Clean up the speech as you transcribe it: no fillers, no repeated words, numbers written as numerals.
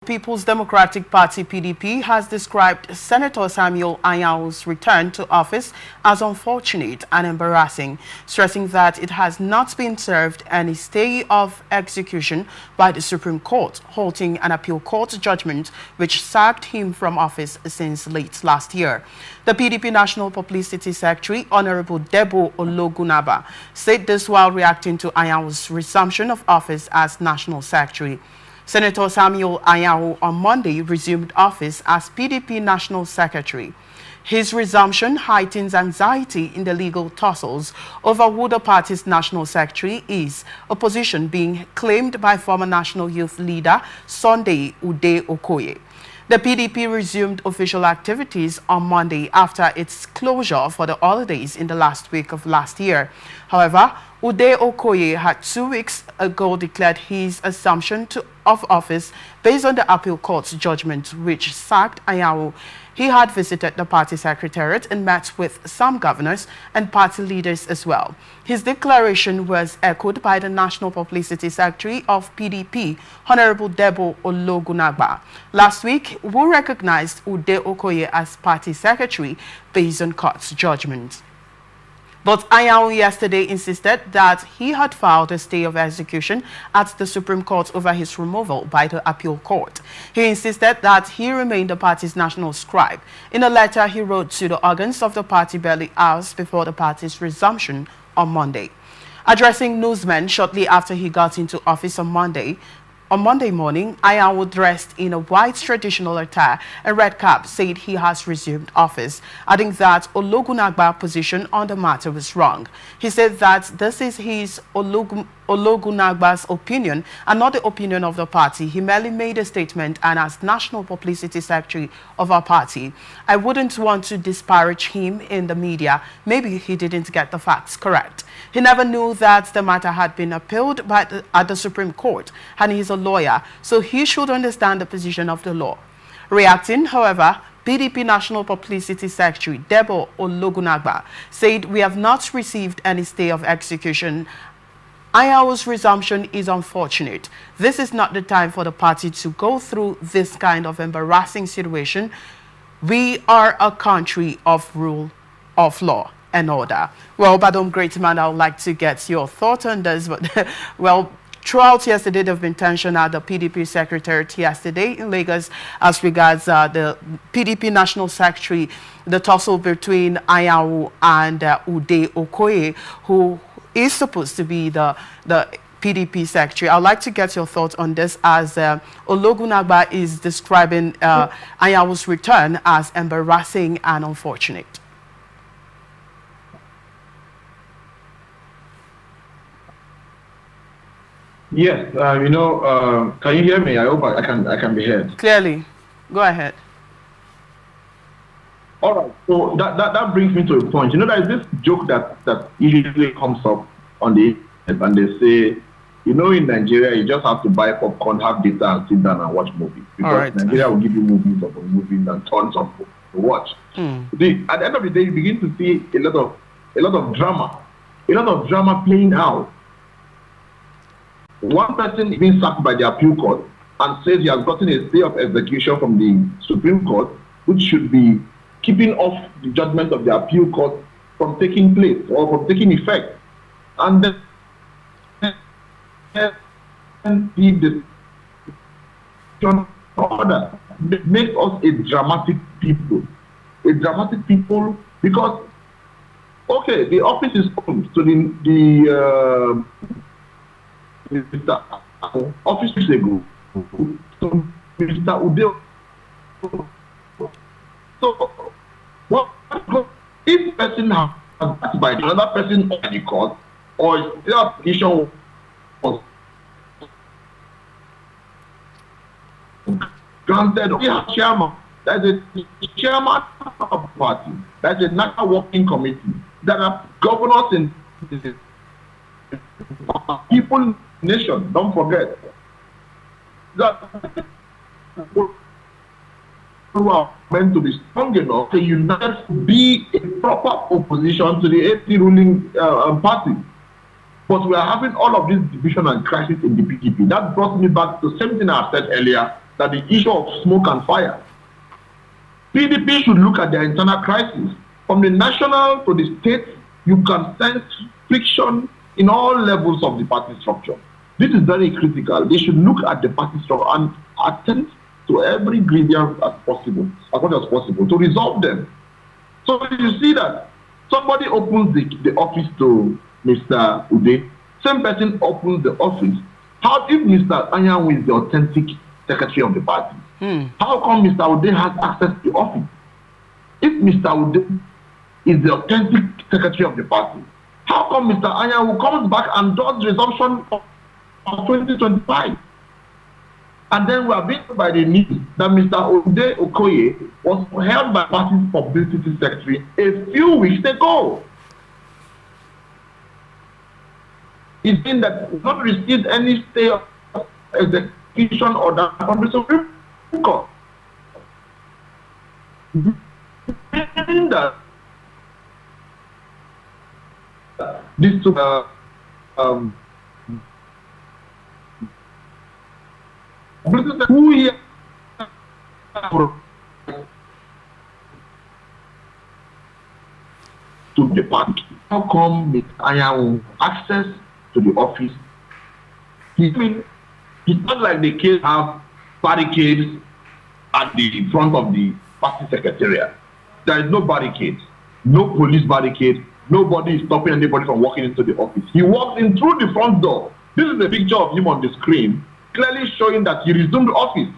People's Democratic Party (PDP) has described Senator Samuel Anyau's return to office as unfortunate and embarrassing, stressing that it has not been served any stay of execution by the Supreme Court, halting an appeal court judgment which sacked him from office since late last year. The PDP National Publicity Secretary, Honorable Debo Ologunagba, said this while reacting to Anyau's resumption of office as National Secretary. Senator Samuel Anyau on Monday resumed office as PDP National Secretary. His resumption heightens anxiety in the legal tussles over who the party's National Secretary is, a position being claimed by former National Youth Leader Sunday Ude Okoye. The PDP resumed official activities on Monday after its closure for the holidays in the last week of last year. However, Ude Okoye had 2 weeks ago declared his assumption of office based on the appeal court's judgment which sacked Anyau. He had visited the party secretariat and met with some governors and party leaders as well. His declaration was echoed by the National Publicity Secretary of PDP, Honorable Debo Ologunagba, last week, who recognized Ude Okoye as party secretary based on court's judgment. But Anyau yesterday insisted that he had filed a stay of execution at the Supreme Court over his removal by the appeal court. He insisted that he remained the party's national scribe. In a letter he wrote to the organs of the party barely hours before the party's resumption on Monday. Addressing newsmen shortly after he got into office on Monday morning, Anyau, dressed in a white traditional attire and red cap, said he has resumed office, adding that Ologunagba's position on the matter was wrong. He said that this is his Ologunagba's opinion and not the opinion of the party. He merely made a statement, and as National Publicity Secretary of our party, I wouldn't want to disparage him in the media. Maybe he didn't get the facts correct. He never knew that the matter had been appealed at the Supreme Court, and he's a lawyer, so he should understand the position of the law. Reacting, however, PDP National Publicity Secretary Debo Ologunagba said, "We have not received any stay of execution. Anyau's resumption is unfortunate. This is not the time for the party to go through this kind of embarrassing situation. We are a country of rule of law and order." Well, Badom Great Man, I would like to get your thought on this, but well, throughout yesterday, there have been tension at the PDP Secretariat yesterday in Lagos as regards the PDP National Secretary, the tussle between Anyau and Ude Okoye, who is supposed to be the PDP Secretary. I'd like to get your thoughts on this as Ologunagba is describing Anyau's return as embarrassing and unfortunate. Yes, can you hear me? I hope I can be heard. Clearly. Go ahead. All right, so that brings me to a point. There is this joke that usually comes up on the internet, and they say, in Nigeria, you just have to buy popcorn, have data, and sit down and watch movies. Because Nigeria will give you movies upon movies and tons of to watch. At the end of the day, you begin to see a lot of drama playing out. One person is being sacked by the appeal court and says he has gotten a stay of execution from the Supreme Court, which should be keeping off the judgment of the appeal court from taking place or from taking effect. And then the order makes us a dramatic people. A dramatic people because, okay, the office is open to the Mr. Office weeks ago. So Mr. Ude. So what if person has asked by another person on the court, or is the application was granted? We have chairman. That's a chairman of the party. That's a national working committee. There are governors in people nation. Don't forget that who are meant to be strong enough to unite to be a proper opposition to the AP ruling party. But we are having all of this division and crisis in the PDP. That brought me back to the same thing I said earlier that the issue of smoke and fire. PDP should look at their internal crisis. From the national to the state, you can sense friction in all levels of the party structure. This is very critical. They should look at the party structure and attend to every grievance as possible, as much as possible, to resolve them. So you see that somebody opens the office to Mr. Ude, same person opens the office. How if Mr. Anyanwu is the authentic secretary of the party? How come Mr. Ude has access to the office? If Mr. Ude is the authentic secretary of the party, how come Mr. Anyanwu comes back and does resumption of 2025? And then we are being told by the news that Mr. Ode Okoye was held by party's publicity secretary a few weeks ago. It's been that we've not received any stay of execution order from the Supreme Court. Meaning that this who here to the party? How come Mr. Anyanwu access to the office? I mean, it's not like the kids have barricades at the front of the party secretariat. There is no barricades, no police barricade. Nobody is stopping anybody from walking into the office. He walks in through the front door. This is a picture of him on the screen, clearly showing that he resumed office.